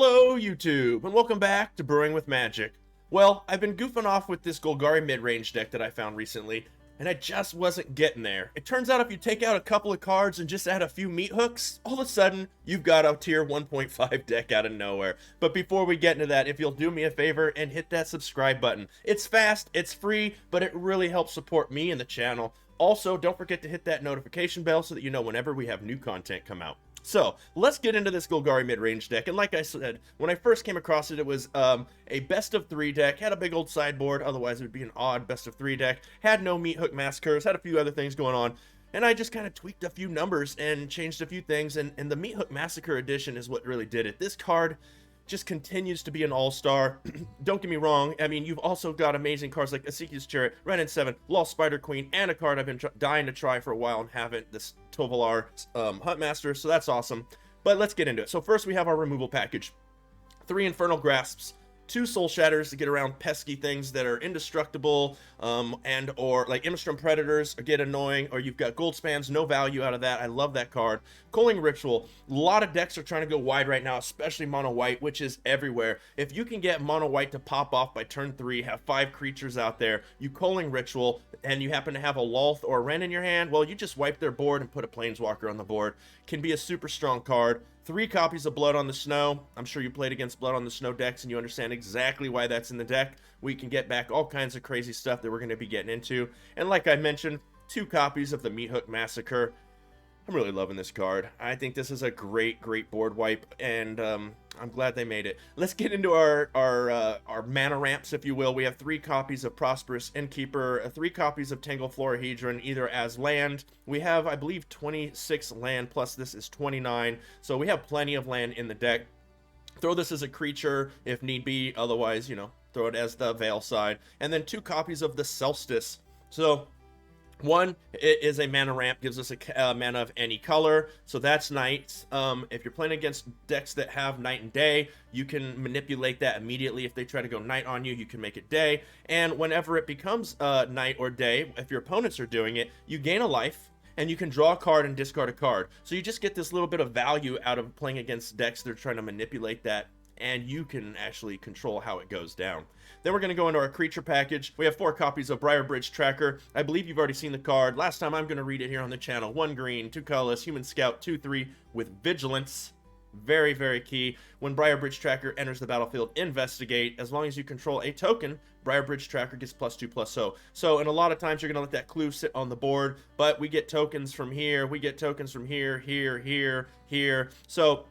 Hello YouTube, and welcome back to Brewing with Magic. Well, I've been goofing off with this Golgari Midrange deck that I found recently, and I just wasn't getting there. It turns out if you take out a couple of cards and just add a few meat hooks, all of a sudden, you've got a tier 1.5 deck out of nowhere. But before we get into that, if you'll do me a favor and hit that subscribe button. It's fast, it's free, but it really helps support me and the channel. Also, don't forget to hit that notification bell so that you know whenever we have new content come out. So, let's get into this Golgari Midrange deck, and like I said, when I first came across it, it was a best of 3 deck, had a big old sideboard, otherwise it would be an odd best of 3 deck, had no meat hook massacres, had a few other things going on, and I just kind of tweaked a few numbers and changed a few things, and the meat hook massacre edition is what really did it. This card just continues to be an all-star. Don't get me wrong, I mean, you've also got amazing cards like Izzet Turns, Wrenn and 7, Lost Spider Queen, and a card I've been dying to try for a while and haven't, this Tovolar Huntmaster, so that's awesome. But let's get into it. So first we have our removal package. 3 Infernal Grasps, 2 Soul Shatters to get around pesky things that are indestructible, and or like Innistrad Predators get annoying, or you've got Gold Spans, no value out of that. I love that card. Culling Ritual, a lot of decks are trying to go wide right now, especially mono white, which is everywhere. If you can get mono white to pop off by turn 3, have 5 creatures out there, you Culling Ritual, and you happen to have a Lolth or a Wrenn in your hand, well, you just wipe their board and put a Planeswalker on the board. Can be a super strong card. 3 copies of Blood on the Snow. I'm sure you played against Blood on the Snow decks and you understand exactly why that's in the deck. We can get back all kinds of crazy stuff that we're going to be getting into. And like I mentioned, 2 copies of the Meat Hook Massacre. I'm really loving this card. I think this is a great board wipe, and I'm glad they made it. Let's get into our mana ramps, if you will. We have 3 copies of Prosperous Innkeeper, 3 copies of Tangle Florahedron, either as land. We have, I believe, 26 land, plus this is 29, so we have plenty of land in the deck. Throw this as a creature if need be, otherwise, you know, throw it as the Veil side. And then 2 copies of the Solstice. So, 1 is a mana ramp, gives us a mana of any color, so that's night. If you're playing against decks that have night and day, you can manipulate that immediately. If they try to go night on you, you can make it day. And whenever it becomes night or day, if your opponents are doing it, you gain a life, and you can draw a card and discard a card. So you just get this little bit of value out of playing against decks that are trying to manipulate that, and you can actually control how it goes down. Then we're going to go into our creature package. We have 4 copies of Briarbridge Tracker. I believe you've already seen the card. Last time I'm going to read it here on the channel. 1 green, 2 colorless, Human Scout, 2/3 with Vigilance. Very key. When Briarbridge Tracker enters the battlefield, investigate. As long as you control a token, Briarbridge Tracker gets +2/+0. So, and a lot of times you're going to let that clue sit on the board, but we get tokens from here, we get tokens from here, here. So,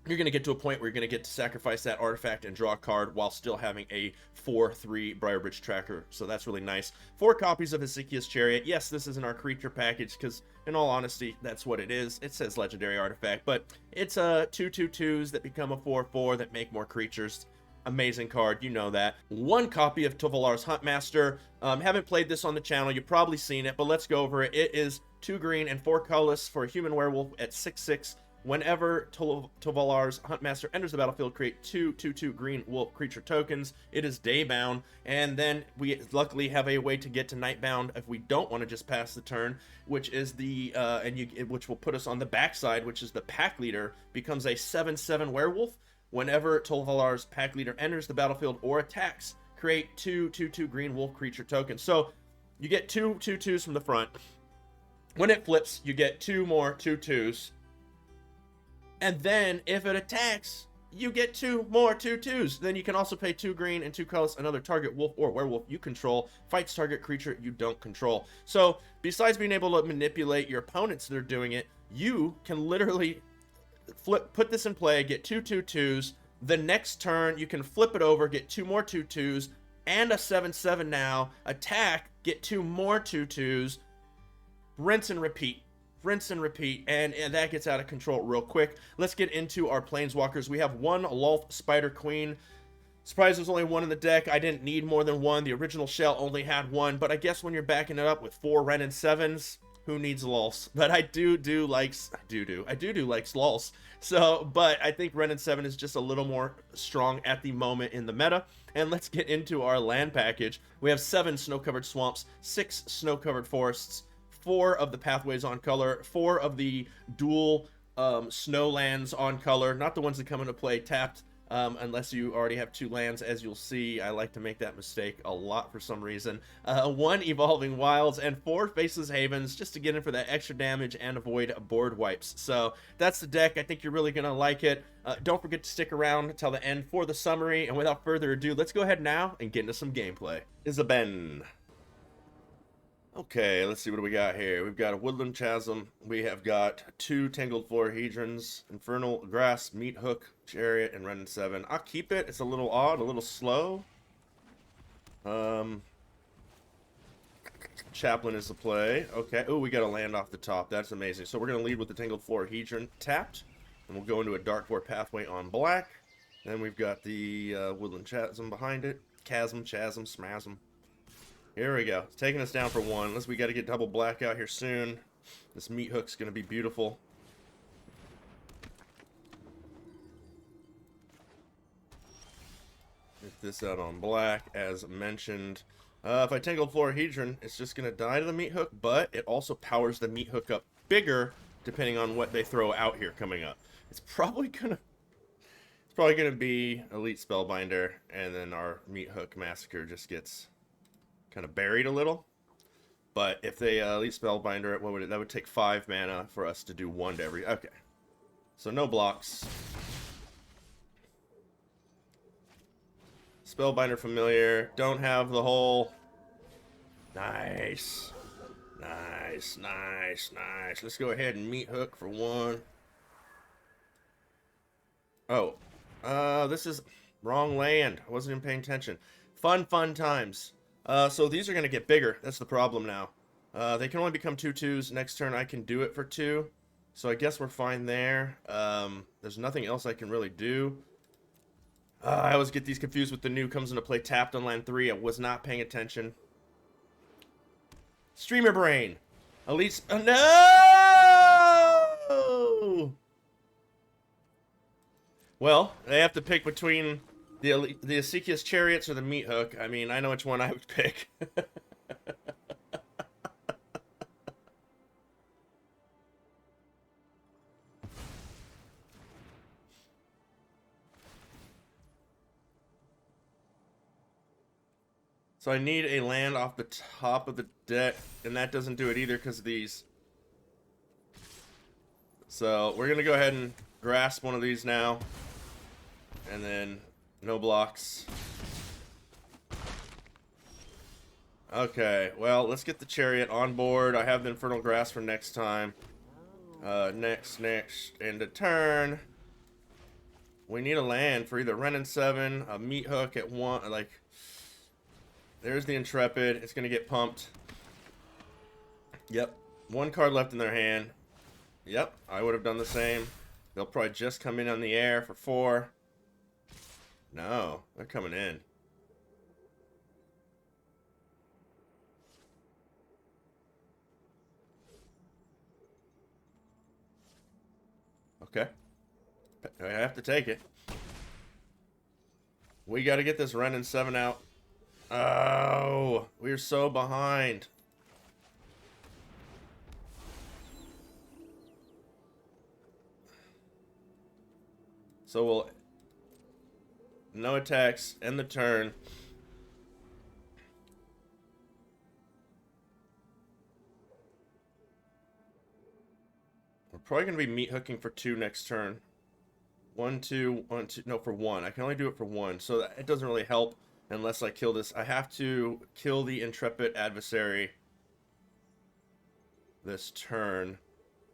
you're going to get to a point where you're going to get to sacrifice that artifact and draw a card while still having a 4/3 Briarbridge Tracker. So that's really nice. 4 copies of Hesychia's Chariot. Yes, this isn't our creature package because, in all honesty, that's what it is. It says Legendary Artifact, but it's 2/2/2s that become a 4/4 that make more creatures. Amazing card, you know that. 1 copy of Tovolar's Huntmaster. Haven't played this on the channel. You've probably seen it, but let's go over it. It is 2 green and 4 colorless for a human werewolf at 6/6. Whenever Tovolar's Huntmaster enters the battlefield, create 2/2/2 green wolf creature tokens. It is daybound, and then we luckily have a way to get to nightbound if we don't want to just pass the turn, which is the which will put us on the backside, which is the pack leader becomes a 7/7 werewolf. Whenever Tovolar's pack leader enters the battlefield or attacks, create 2/2/2 green wolf creature tokens. So you get 2 2/2s from the front. When it flips, you get 2 more 2/2s. And then, if it attacks, you get 2 more 2/2s. Then you can also pay 2 green and 2 colors. Another target wolf or werewolf you control fights target creature you don't control. So, besides being able to manipulate your opponents that are doing it, you can literally put this in play, get 2 2/2s. The next turn, you can flip it over, get 2 more 2/2s, and a 7/7 now. Attack, get 2 more 2/2s. Rinse and repeat. Rinse and repeat, and that gets out of control real quick. Let's get into our Planeswalkers. We have 1 Lost Spider Queen. Surprised there's only 1 in the deck. I didn't need more than 1. The original shell only had 1, but I guess when you're backing it up with 4 Wrenn and 7s, who needs Lulz? But I do like Lulz. So, but I think Wrenn and 7 is just a little more strong at the moment in the meta. And let's get into our land package. We have 7 snow-covered swamps, 6 snow-covered forests, 4 of the pathways on color, 4 of the dual snow lands on color, not the ones that come into play tapped, unless you already have 2 lands. As you'll see, I like to make that mistake a lot for some reason. 1 Evolving Wilds and 4 Faceless Havens, just to get in for that extra damage and avoid board wipes. So that's the deck. I think you're really going to like it. Don't forget to stick around until the end for the summary, and without further ado, let's go ahead now and get into some gameplay. Izzet. Okay, let's see what do we got here. We've got a Woodland Chasm. We have got 2 Tangled Florahedrons, Infernal Grass, Meat Hook, Chariot, and Renin 7. I'll keep it. It's a little odd, a little slow. Chaplain is the play. Okay. Oh, we got a land off the top. That's amazing. So we're going to lead with the Tangled Florahedron tapped. And we'll go into a Dark Vor Pathway on black. Then we've got the Woodland Chasm behind it. Chasm, Smasm. Here we go. It's taking us down for 1. Unless we got to get double black out here soon. This Meat Hook's going to be beautiful. Get this out on black, as mentioned. If I Tangled Florahedron, it's just going to die to the Meat Hook, but it also powers the Meat Hook up bigger, depending on what they throw out here coming up. It's probably going to be Elite Spellbinder, and then our Meat Hook Massacre just gets kind of buried a little. But if they Elite Spellbinder it, that would take 5 mana for us to do 1 to every. Okay, so no blocks. Spellbinder Familiar, don't have the whole. Nice. Let's go ahead and Meat Hook for 1. Oh, this is wrong land. I wasn't even paying attention. Fun times. So these are going to get bigger. That's the problem now. They can only become 2/2s. Next turn I can do it for 2. So I guess we're fine there. There's nothing else I can really do. I always get these confused with the new comes into play tapped on land 3. I was not paying attention. Streamer Brain. Elite... no! Well, they have to pick between the Ezekiel's Chariots or the Meat Hook. I mean, I know which one I would pick. So I need a land off the top of the deck, and that doesn't do it either because of these. So we're going to go ahead and grasp one of these now. And then no blocks. Okay, well, let's get the Chariot on board. I have the Infernal Grass for next time. Next, end of turn. We need a land for either Renin 7, a Meat Hook at 1, like... There's the Intrepid. It's going to get pumped. Yep. 1 card left in their hand. Yep, I would have done the same. They'll probably just come in on the air for 4. No, they're coming in. Okay. I have to take it. We got to get this Renin 7 out. Oh, we're so behind. So we'll... No attacks, end the turn. We're probably going to be Meat Hooking for 2 next turn. 1, 2, 1, 2. No, for 1. I can only do it for 1, so it doesn't really help. Unless I kill this, I have to kill the Intrepid Adversary this turn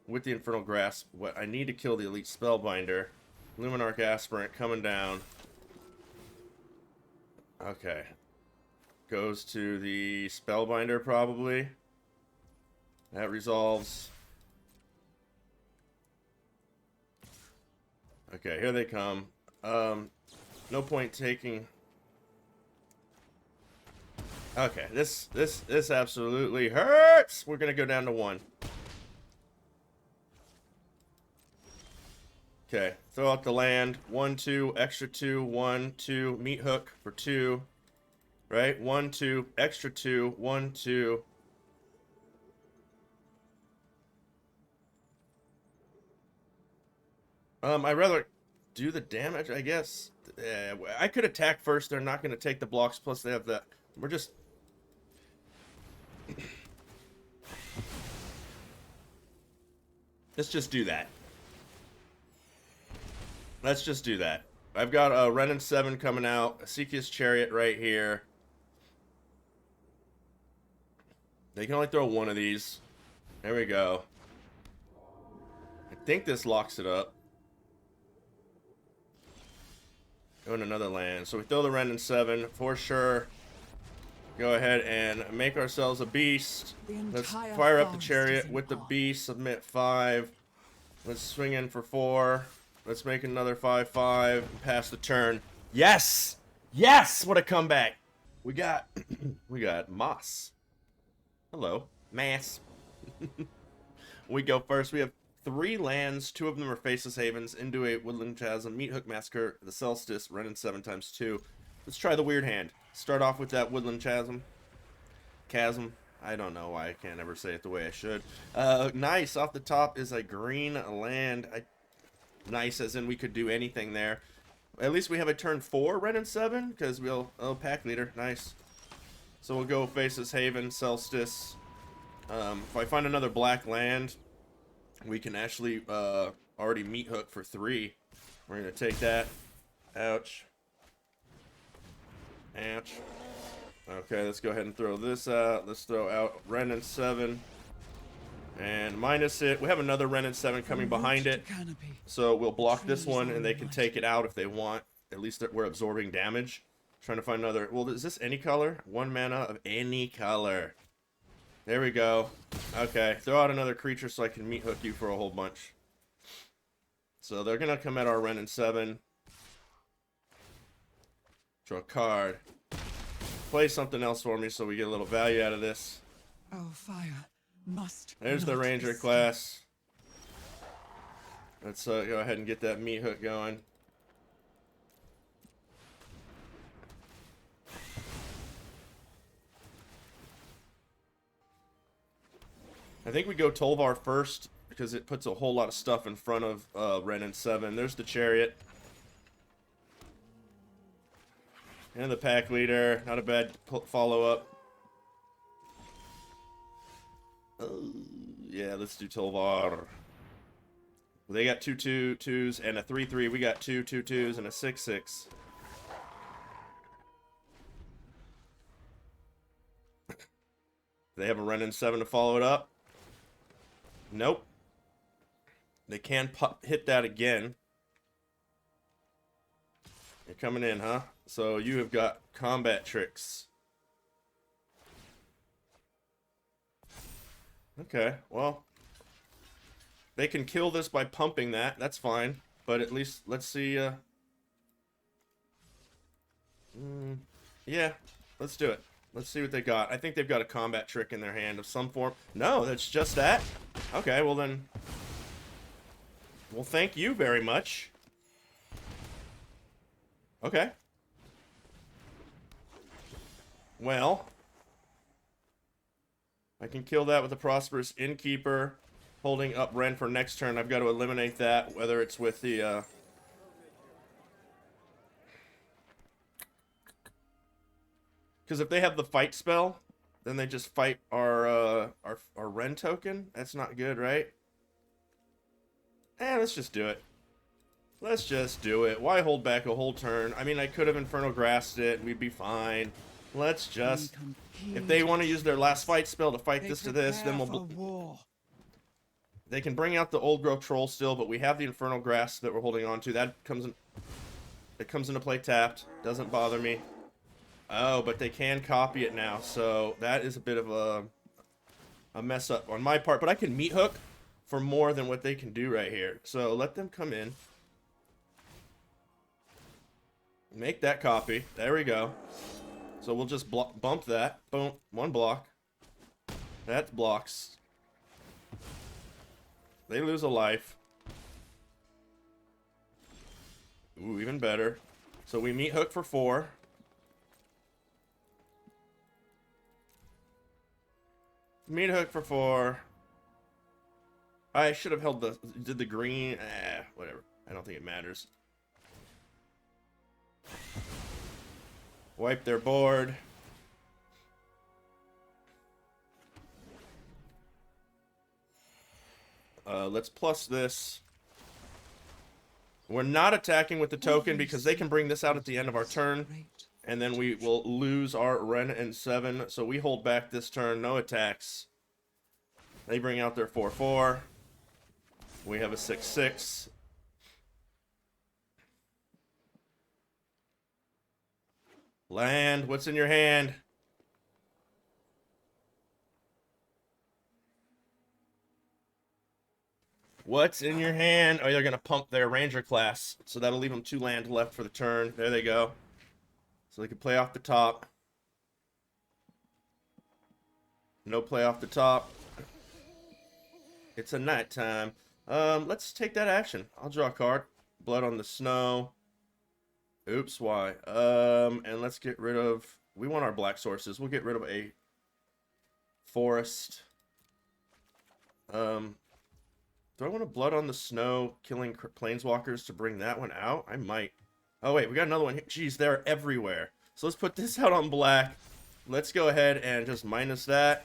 with the Infernal Grasp. What I need to kill the Elite Spellbinder. Luminarch Aspirant coming down. Okay. Goes to the Spellbinder probably. That resolves. Okay, here they come. No point taking... Okay, this absolutely hurts. We're gonna go down to 1. Okay, throw out the land. 1, 2, extra 2, 1, 2, Meat Hook for 2. Right? 1, 2, extra 2, 1, 2. I'd rather do the damage, I guess. I could attack first. They're not going to take the blocks. Plus, they have that. We're just... Let's just do that. Let's just do that. I've got a Ren and 7 coming out. A Seekia's Chariot right here. They can only throw one of these. There we go. I think this locks it up. Go in another land. So we throw the Ren and 7 for sure. Go ahead and make ourselves a beast. Let's fire up the Chariot with the beast. Submit 5. Let's swing in for 4. Let's make another 5/5 and pass the turn. Yes! Yes! What a comeback! We got Moss. Hello, Mass. We go first. We have 3 lands. 2 of them are Faceless Havens, into a Woodland Chasm, Meathook Massacre, the Solstice, Ren and 7 × 2. Let's try the weird hand. Start off with that Woodland Chasm. Chasm. I don't know why I can't ever say it the way I should. Nice. Off the top is a green land. Nice, as in we could do anything there. At least we have a turn 4 Ren and 7, because we'll... Oh, Pack Leader. Nice. So we'll go Faceless Haven, Solstice. If I find another black land, we can actually already Meathook for 3. We're going to take that. Ouch. Ouch. Okay, let's go ahead and throw this out. Let's throw out Ren and 7. And minus it. We have another Ren and 7 coming behind it. So we'll block this one, and they can take it out if they want. At least we're absorbing damage. Trying to find another... Well, is this any color? 1 mana of any color. There we go. Okay, throw out another creature so I can Meathook you for a whole bunch. So they're going to come at our Ren and 7. Draw a card. Play something else for me so we get a little value out of this. Oh, fire must. There's the Ranger class. Let's go ahead and get that Meathook going. I think we go Tolvar first because it puts a whole lot of stuff in front of Ren and 7. There's the Chariot. And the Pack Leader. Not a bad follow-up. Yeah, let's do Tolvar. They got 2/2/2s and a 3/3. We got 2/2/2s and a 6/6. They have a Ren and 7 to follow it up. Nope. They can hit that again. You're coming in, huh? So you have got combat tricks. Okay, well. They can kill this by pumping that. That's fine. But at least, let's see. Yeah, let's do it. Let's see what they got. I think they've got a combat trick in their hand of some form. No, that's just that? Okay, well then. Well, thank you very much. Okay. Well. I can kill that with a Prosperous Innkeeper. Holding up Ren for next turn. I've got to eliminate that, whether it's with the... Because if they have the fight spell, then they just fight our Ren token. That's not good, right? Let's just do it. Let's just do it. Why hold back a whole turn? I mean, I could have Infernal Grassed it. We'd be fine. Let's just... If they want to use their last fight spell to fight this to this, then we'll... They can bring out the Old Growth Troll still, but we have the Infernal Grass that we're holding on to. That comes in... It comes into play tapped. Doesn't bother me. Oh, but they can copy it now, so that is a bit of a mess up on my part. But I can Meathook for more than what they can do right here. So let them come in. Make that copy. There we go. So we'll just bump that. Boom. 1 block. That blocks. They lose a life. Ooh, even better. So we Meathook for 4. Meathook for 4. I should have held did the green. Whatever. I don't think it matters. Wipe their board. Let's plus this. We're not attacking with the token because they can bring this out at the end of our turn. And then we will lose our Ren and 7. So we hold back this turn. No attacks. They bring out their 4/4. We have a 6/6. Land. What's in your hand? What's in your hand? Oh, they're going to pump their Ranger class. So that'll leave them 2 land left for the turn. There they go. So they can play off the top. No play off the top. It's a nighttime. Let's take that action. I'll draw a card. Blood on the Snow. Oops, why? And let's get rid of... We want our black sources. We'll get rid of a forest. Do I want a Blood on the Snow killing planeswalkers to bring that one out? I might. Oh, wait, we got another one here. Jeez, they're everywhere. So let's put this out on black. Let's go ahead and just minus that.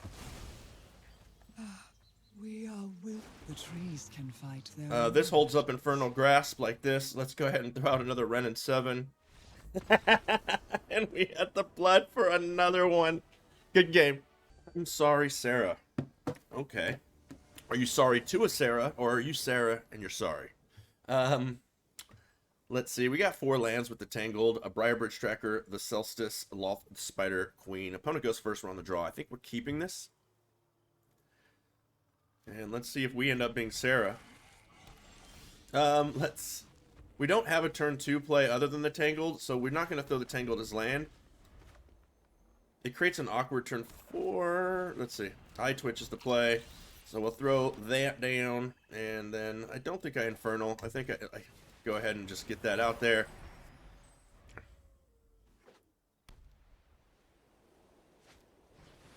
We are will. The trees can fight their This holds up Infernal Grasp like this. Let's go ahead and throw out another Ren and 7. And we had the blood for another one. Good game. I'm sorry, Sarah. Okay. Are you sorry to a Sarah, or are you Sarah and you're sorry? Let's see. We got 4 lands with the Tangled, a Briarbridge Tracker, the Solstice, Loft, the Spider Queen. Opponent goes first. We're on the draw. I think we're keeping this. And let's see if we end up being Sarah. We don't have a turn 2 play other than the Tangled, so we're not going to throw the Tangled as land. It creates an awkward turn 4. Let's see. Eye Twitch is the play. So we'll throw that down, and then I don't think I Infernal. I think I go ahead and just get that out there.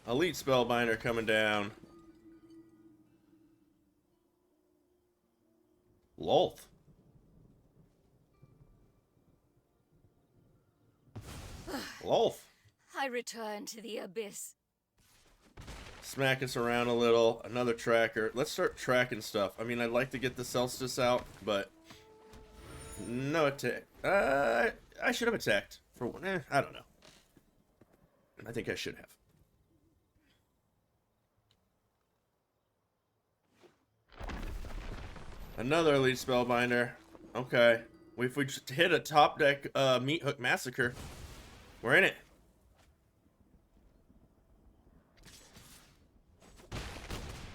Elite Spellbinder coming down. Lolth. Lolth. I return to the abyss. Smack us around a little. Another tracker. Let's start tracking stuff. I mean, I'd like to get the Solstice out, but no attack. I should have attacked for one. I don't know. I think I should have. Another Elite Spellbinder. Okay. If we just hit a top deck Meat Hook Massacre, we're in it.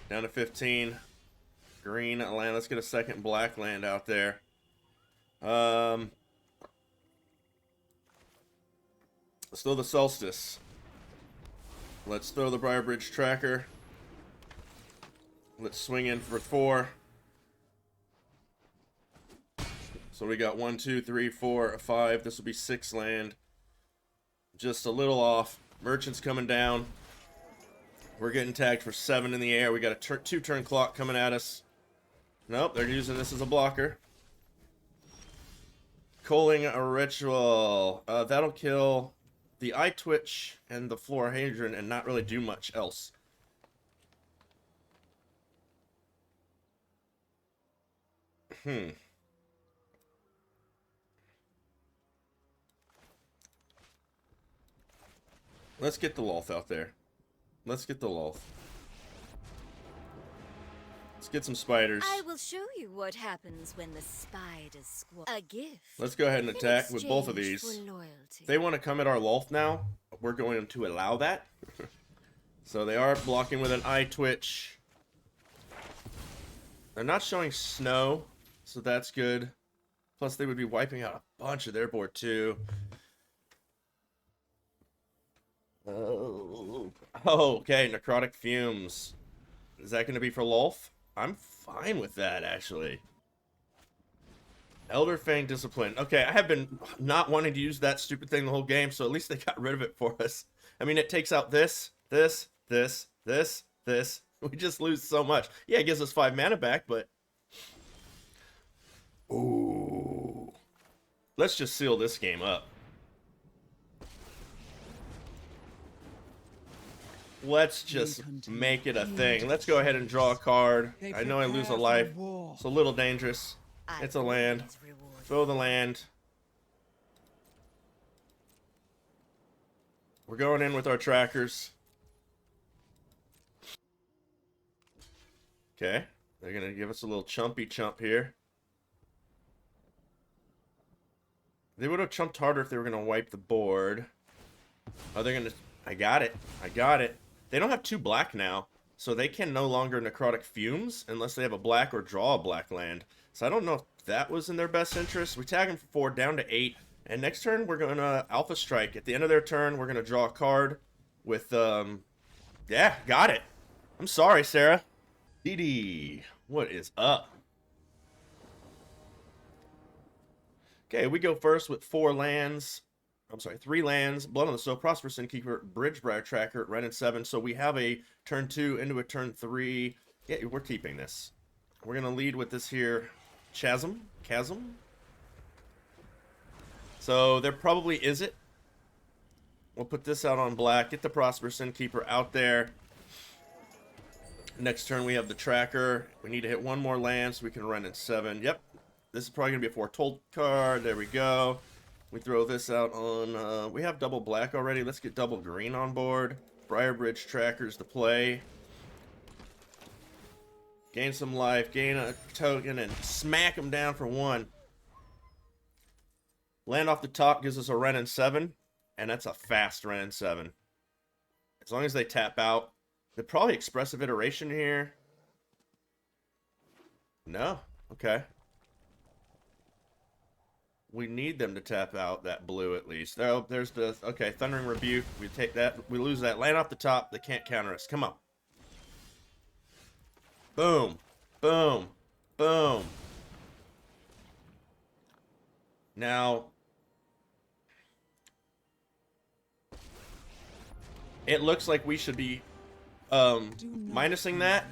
Down to 15. Green land. Let's get a second black land out there. Let's throw the Solstice. Let's throw the Briarbridge Tracker. Let's swing in for 4. So we got 1, 2, 3, 4, 5. This will be 6 land. Just a little off. Merchant's coming down. We're getting tagged for 7 in the air. We got a 2-turn clock coming at us. Nope, they're using this as a blocker. Culling a Ritual. That'll kill the Eye Twitch and the Florahedron and not really do much else. Let's get the Lolth out there. Let's get the Lolth. Let's get some spiders. I will show you what happens when the spiders squat. A gift. Let's go ahead and attack with both of these. If they want to come at our Lolth now, we're going to allow that. So they are blocking with an Eye Twitch. They're not showing Snow, so that's good. Plus they would be wiping out a bunch of their board too. Oh, okay. Necrotic Fumes. Is that going to be for Lolth? I'm fine with that, actually. Elder Fang Discipline. Okay, I have been not wanting to use that stupid thing the whole game, so at least they got rid of it for us. I mean, it takes out this. We just lose so much. Yeah, it gives us 5 mana back, but... Ooh. Let's just seal this game up. let's just make it a thing. Let's go ahead and draw a card. I know I lose a life. It's a little dangerous. It's a land. Throw the land. We're going in with our trackers. Okay. They're going to give us a little chumpy chump here. They would have chumped harder if they were going to wipe the board. Oh, they're going to... I got it. I got it. They don't have 2 black now, so they can no longer Necrotic Fumes unless they have a black or draw a black land. So I don't know if that was in their best interest. We tag them for 4, down to 8. And next turn, we're going to Alpha Strike. At the end of their turn, we're going to draw a card with... Yeah, got it. I'm sorry, Sarah. DD, what is up? Okay, we go first with 4 lands. I'm sorry, 3 lands. Blood on the Stone, Prosperous Innkeeper, Bridgebriar Tracker, Ren and 7. So we have a turn 2 into a turn 3. Yeah, we're keeping this. We're going to lead with this here. Chasm. So there probably is it. We'll put this out on black. Get the Prosperous Innkeeper out there. Next turn we have the tracker. We need to hit 1 more land so we can run in 7. Yep. This is probably going to be a Foretold card. There we go. We throw this out on... we have double black already. Let's get double green on board. Briarbridge trackers to play. Gain some life. Gain a token and smack them down for 1. Land off the top gives us a Ren and 7. And that's a fast Ren and 7. As long as they tap out. They're probably Expressive Iteration here. No? Okay. We need them to tap out that blue at least. Oh, there's the... Okay, Thundering Rebuke. We take that. We lose that. Land off the top. They can't counter us. Come on. Boom. Boom. Boom. Now... It looks like we should be... minusing that,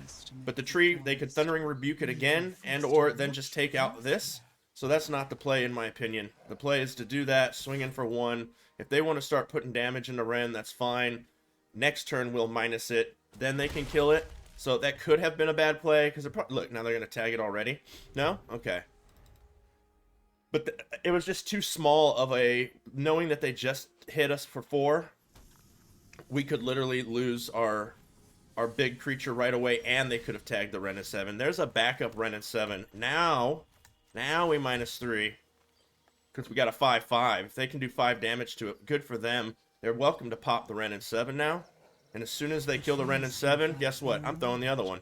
but the tree, they could Thundering Rebuke it again, and or then just take out this. So that's not the play, in my opinion. The play is to do that, swing in for 1. If they want to start putting damage into Ren, that's fine. Next turn, we'll minus it. Then they can kill it. So that could have been a bad play, because look, now they're going to tag it already. No? Okay. But it was just too small of a... Knowing that they just hit us for 4, we could literally lose our big creature right away, and they could have tagged the Ren and 7. There's a backup Ren and 7. Now we minus 3. Because we got a 5/5. If they can do 5 damage to it, good for them. They're welcome to pop the Ren and 7 now. And as soon as they kill the Ren and 7, guess what? I'm throwing the other one.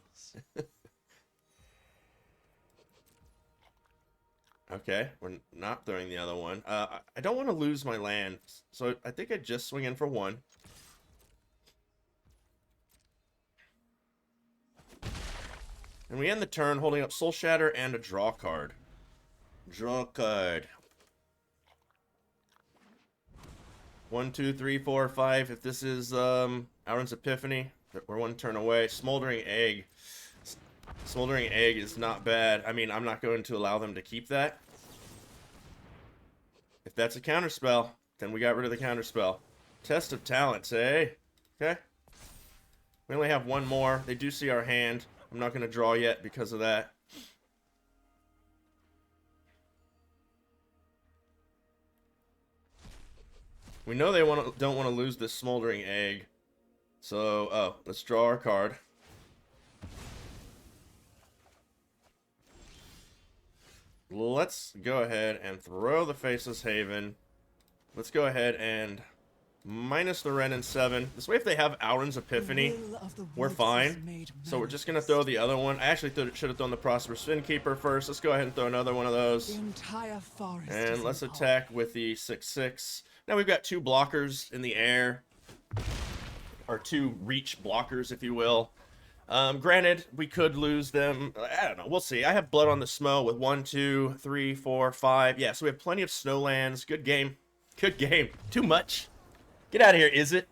Okay, we're not throwing the other one. I don't want to lose my land, so I think I just swing in for 1. And we end the turn holding up Soul Shatter and a draw card. Draw card. 1, 2, 3, 4, 5. If this is Auron's Epiphany, we're 1 turn away. Smoldering Egg. Smoldering Egg is not bad. I mean, I'm not going to allow them to keep that. If that's a counterspell, then we got rid of the counterspell. Test of Talents, eh? Okay. We only have 1 more. They do see our hand. I'm not going to draw yet because of that. We know they don't want to lose this Smoldering Egg. So, let's draw our card. Let's go ahead and throw the Faceless Haven. Let's go ahead and minus the Ren and 7. This way, if they have Auron's Epiphany, we're fine. So we're just going to throw the other one. I actually should have thrown the Prosperous Innkeeper first. Let's go ahead and throw another one of those. And let's attack with the 6/6. Now we've got 2 blockers in the air. Or 2 reach blockers, if you will. Granted, we could lose them. I don't know. We'll see. I have Blood on the Snow with 1, 2, 3, 4, 5. Yeah, so we have plenty of Snowlands. Good game. Good game. Too much. Get out of here, Izzet.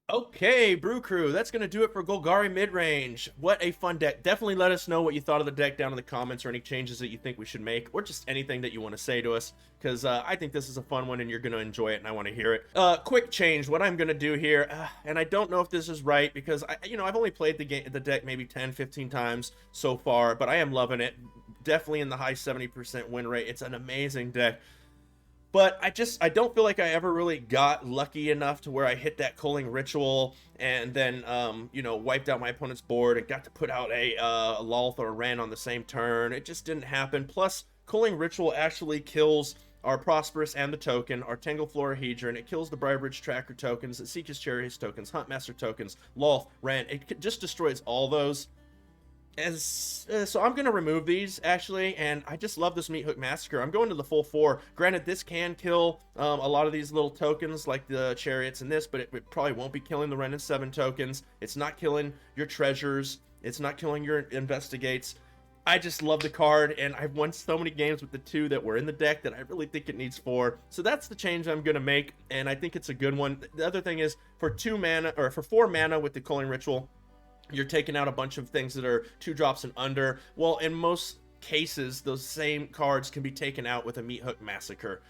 Okay, Brew Crew, that's going to do it for Golgari Midrange. What a fun deck. Definitely let us know what you thought of the deck down in the comments, or any changes that you think we should make, or just anything that you want to say to us, because I think this is a fun one and you're going to enjoy it and I want to hear it. Quick change, what I'm going to do here, and I don't know if this is right because, I've only played the deck maybe 10, 15 times so far, but I am loving it. Definitely in the high 70% win rate. It's an amazing deck. But I don't feel like I ever really got lucky enough to where I hit that Culling Ritual and then, wiped out my opponent's board and got to put out a Lolth or a Ren on the same turn. It just didn't happen. Plus, Culling Ritual actually kills our Prosperous and the token, our Tangleflora Hedron. It kills the Brybridge Tracker tokens, it Seek's Chariot tokens, Huntmaster tokens, Lolth, Ren. It just destroys all those. So I'm going to remove these, actually, and I just love this Meat Hook Massacre. I'm going to the full 4. Granted, this can kill a lot of these little tokens, like the Chariots and this, but it probably won't be killing the Ren and 7 tokens. It's not killing your Treasures. It's not killing your Investigates. I just love the card, and I've won so many games with the 2 that were in the deck that I really think it needs 4. So that's the change I'm going to make, and I think it's a good one. The other thing is, for 4 mana with the Culling Ritual, you're taking out a bunch of things that are 2 drops and under. Well, in most cases, those same cards can be taken out with a Meat Hook Massacre.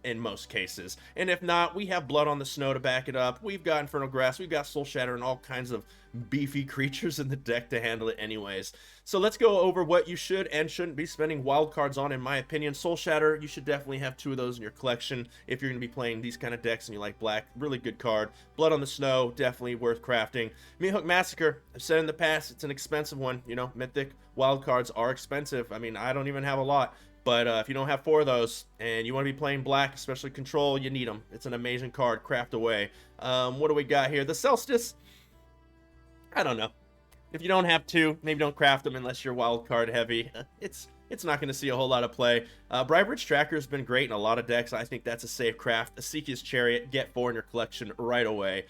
In most cases. And if not, we have Blood on the Snow to back it up. We've got Infernal Grasp, we've got Soul Shatter, and all kinds of beefy creatures in the deck to handle it anyways. So let's go over what you should and shouldn't be spending wild cards on, in my opinion. Soul Shatter, you should definitely have 2 of those in your collection if you're going to be playing these kind of decks and you like black. Really good card. Blood on the Snow, definitely worth crafting. Meat Hook Massacre, I've said in the past, it's an expensive one. Mythic wild cards are expensive. I mean, I don't even have a lot. But if you don't have 4 of those and you want to be playing black, especially control, you need them. It's an amazing card. Craft away. What do we got here? The Solstice. I don't know. If you don't have 2, maybe don't craft them unless you're wild card heavy. It's not going to see a whole lot of play. Brybridge Tracker has been great in a lot of decks. I think that's a safe craft. A Seek's Chariot, get 4 in your collection right away.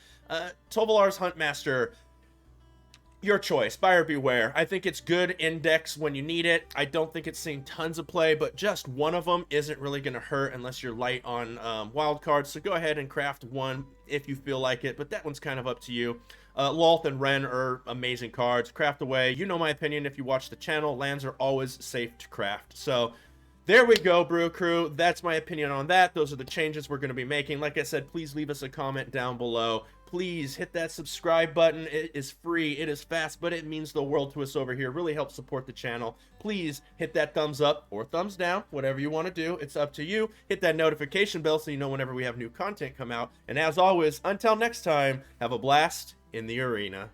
Tovolar's Huntmaster. Your choice, buyer beware. I think it's good in decks when you need it. I don't think it's seeing tons of play, but just one of them isn't really going to hurt unless you're light on wild cards. So go ahead and craft 1 if you feel like it, but that one's kind of up to you. Lolth and Ren are amazing cards. Craft away. You know my opinion if you watch the channel. Lands are always safe to craft. So there we go, Brew Crew. That's my opinion on that. Those are the changes we're going to be making. Like I said, please leave us a comment down below. Please hit that subscribe button. It is free, it is fast, but it means the world to us over here. It really helps support the channel. Please hit that thumbs up or thumbs down, whatever you want to do. It's up to you. Hit that notification bell so you know whenever we have new content come out. And as always, until next time, have a blast in the arena.